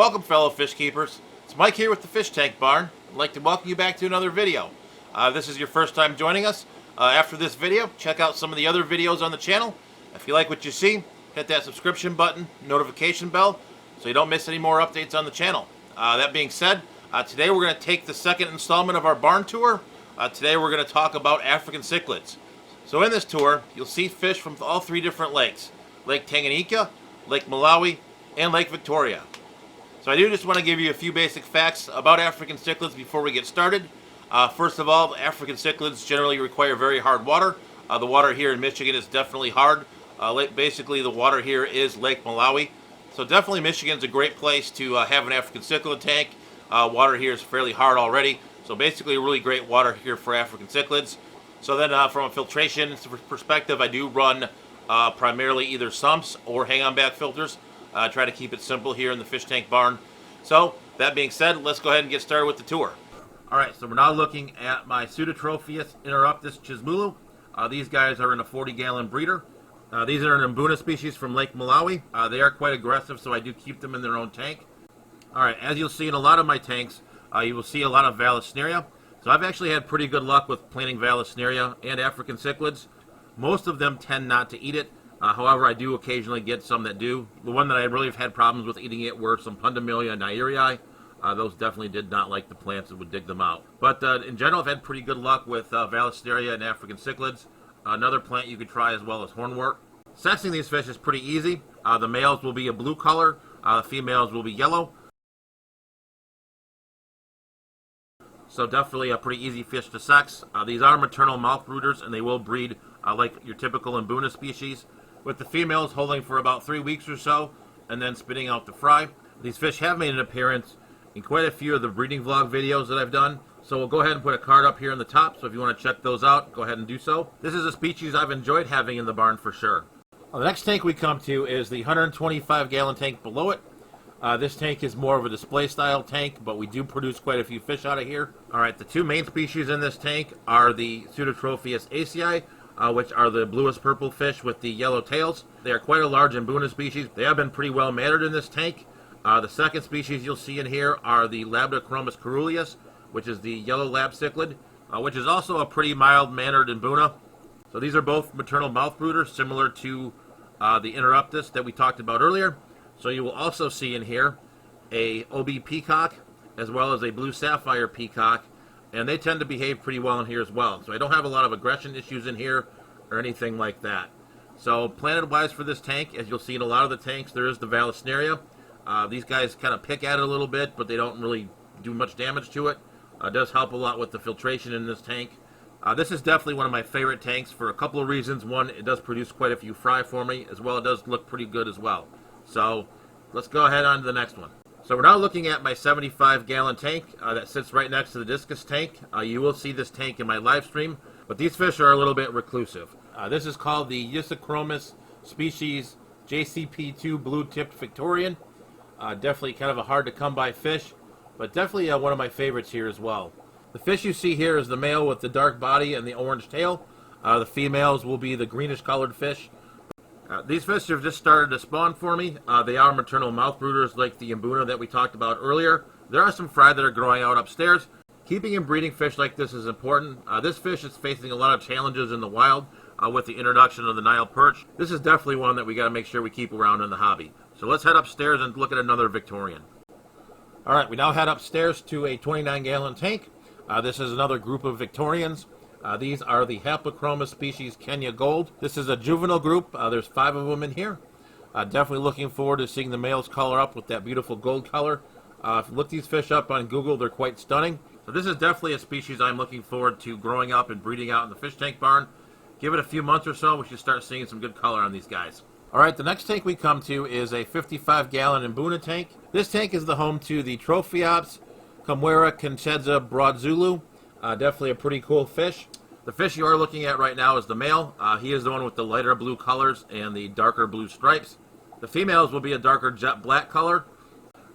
Welcome, fellow fish keepers. It's Mike here with the Fish Tank Barn. I'd like to welcome you back to another video. This is your first time joining us. After this video, check out some of the other videos on the channel. If you like what you see, hit that subscription button, notification bell, so you don't miss any more updates on the channel. That being said, today we're going to take the second installment of our barn tour. Today we're going to talk about African cichlids. So in this tour, you'll see fish from all three different lakes: Lake Tanganyika, Lake Malawi, and Lake Victoria. So I do just want to give you a few basic facts about African cichlids before we get started. First of all, African cichlids generally require very hard water. The water here in Michigan is definitely hard. Basically, the water here is Lake Malawi. So definitely Michigan's a great place to have an African cichlid tank. Water here is fairly hard already. So basically really great water here for African cichlids. So then from a filtration perspective, I do run primarily either sumps or hang-on back filters. Try to keep it simple here in the fish tank barn. So that being said, let's go ahead and get started with the tour. Alright, so we're now looking at my Pseudotropheus Interuptus Chemullu. These guys are in a 40-gallon breeder. These are an Mbuna species from Lake Malawi. They are quite aggressive, so I do keep them in their own tank. Alright, as you'll see in a lot of my tanks, you will see a lot of Vallisneria. So I've actually had pretty good luck with planting Vallisneria and African cichlids. Most of them tend not to eat it. However, I do occasionally get some that do. The one that I really have had problems with eating it were some Pundamilia Nyererei. Those definitely did not like the plants and would dig them out. But in general, I've had pretty good luck with Vallisneria and African cichlids. Another plant you could try as well as hornwort. Sexing these fish is pretty easy. The males will be a blue color. The females will be yellow. So definitely a pretty easy fish to sex. These are maternal mouth brooders, and they will breed like your typical Mbuna species, with the females holding for about 3 weeks or so, and then spitting out the fry. These fish have made an appearance in quite a few of the breeding vlog videos that I've done, so we'll go ahead and put a card up here in the top, so if you want to check those out, go ahead and do so. This is a species I've enjoyed having in the barn for sure. Well, the next tank we come to is the 125-gallon tank below it. This tank is more of a display style tank, but we do produce quite a few fish out of here. Alright, the two main species in this tank are the Pseudotropheus Acei, which are the bluest purple fish with the yellow tails. They are quite a large Mbuna species. They have been pretty well mannered in this tank. The second species you'll see in here are the Labidochromis Caeruleus, which is the yellow lab cichlid, which is also a pretty mild mannered Mbuna. So these are both maternal mouth brooders, similar to the Interuptus that we talked about earlier. So you will also see in here a OB peacock as well as a blue sapphire peacock, and they tend to behave pretty well in here as well. So I don't have a lot of aggression issues in here or anything like that. So planted wise for this tank, as you'll see in a lot of the tanks, there is the Vallisneria. These guys kind of pick at it a little bit, but they don't really do much damage to it. It does help a lot with the filtration in this tank. This is definitely one of my favorite tanks for a couple of reasons. One, it does produce quite a few fry for me, as well it does look pretty good as well. So let's go ahead on to the next one. So we're now looking at my 75-gallon tank that sits right next to the discus tank. You will see this tank in my live stream, but these fish are a little bit reclusive. This is called the Yssichromis species JCP2 blue-tipped Victorian. Definitely kind of a hard to come by fish, but definitely one of my favorites here as well. The fish you see here is the male with the dark body and the orange tail. The females will be the greenish colored fish. These fish have just started to spawn for me. They are maternal mouth brooders like the Mbuna that we talked about earlier. There are some fry that are growing out upstairs. Keeping and breeding fish like this is important. This fish is facing a lot of challenges in the wild with the introduction of the Nile perch. This is definitely one that we got to make sure we keep around in the hobby. So let's head upstairs and look at another Victorian. Alright, we now head upstairs to a 29-gallon tank. This is another group of Victorians. These are the Haplochromis species Kenya Gold. This is a juvenile group. There's 5 of them in here. Definitely looking forward to seeing the males color up with that beautiful gold color. If you look these fish up on Google, they're quite stunning. So this is definitely a species I'm looking forward to growing up and breeding out in the fish tank barn. Give it a few months or so, we should start seeing some good color on these guys. Alright, the next tank we come to is a 55-gallon Mbuna tank. This tank is the home to the Tropheops, Kumwera, Broadzulu. Definitely a pretty cool fish. The fish you are looking at right now is the male. He is the one with the lighter blue colors and the darker blue stripes. The females will be a darker jet black color.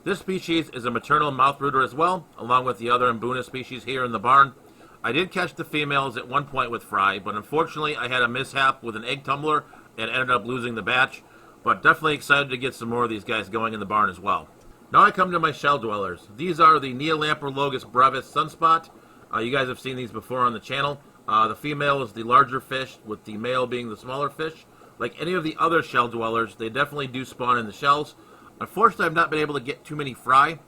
This species is a maternal mouth brooder as well, along with the other Mbuna species here in the barn. I did catch the females at one point with fry, but unfortunately I had a mishap with an egg tumbler and ended up losing the batch. But definitely excited to get some more of these guys going in the barn as well. Now I come to my shell dwellers. These are the Neolamprologus Brevis Sunspot. You guys have seen these before on the channel. The female is the larger fish, with the male being the smaller fish. Like any of the other shell dwellers, they definitely do spawn in the shells. Unfortunately, I've not been able to get too many fry.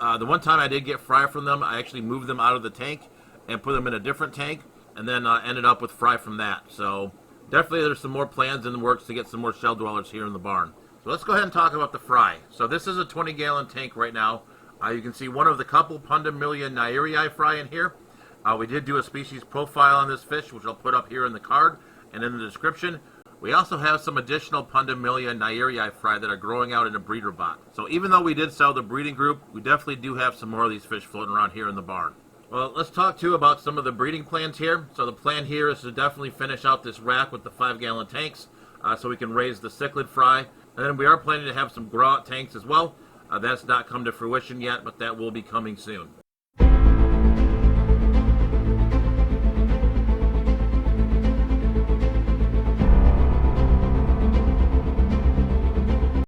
The one time I did get fry from them, I actually moved them out of the tank and put them in a different tank, and then ended up with fry from that. So definitely there's some more plans in the works to get some more shell dwellers here in the barn. So let's go ahead and talk about the fry. So this is a 20-gallon tank right now. You can see one of the couple Pundamilia Nyererei fry in here. We did do a species profile on this fish, which I'll put up here in the card and in the description. We also have some additional Pundamilia Nyererei fry that are growing out in a breeder bot. So even though we did sell the breeding group, we definitely do have some more of these fish floating around here in the barn. Well, let's talk too about some of the breeding plans here. So the plan here is to definitely finish out this rack with the 5-gallon tanks so we can raise the cichlid fry. And then we are planning to have some grow out tanks as well. That's not come to fruition yet, but that will be coming soon.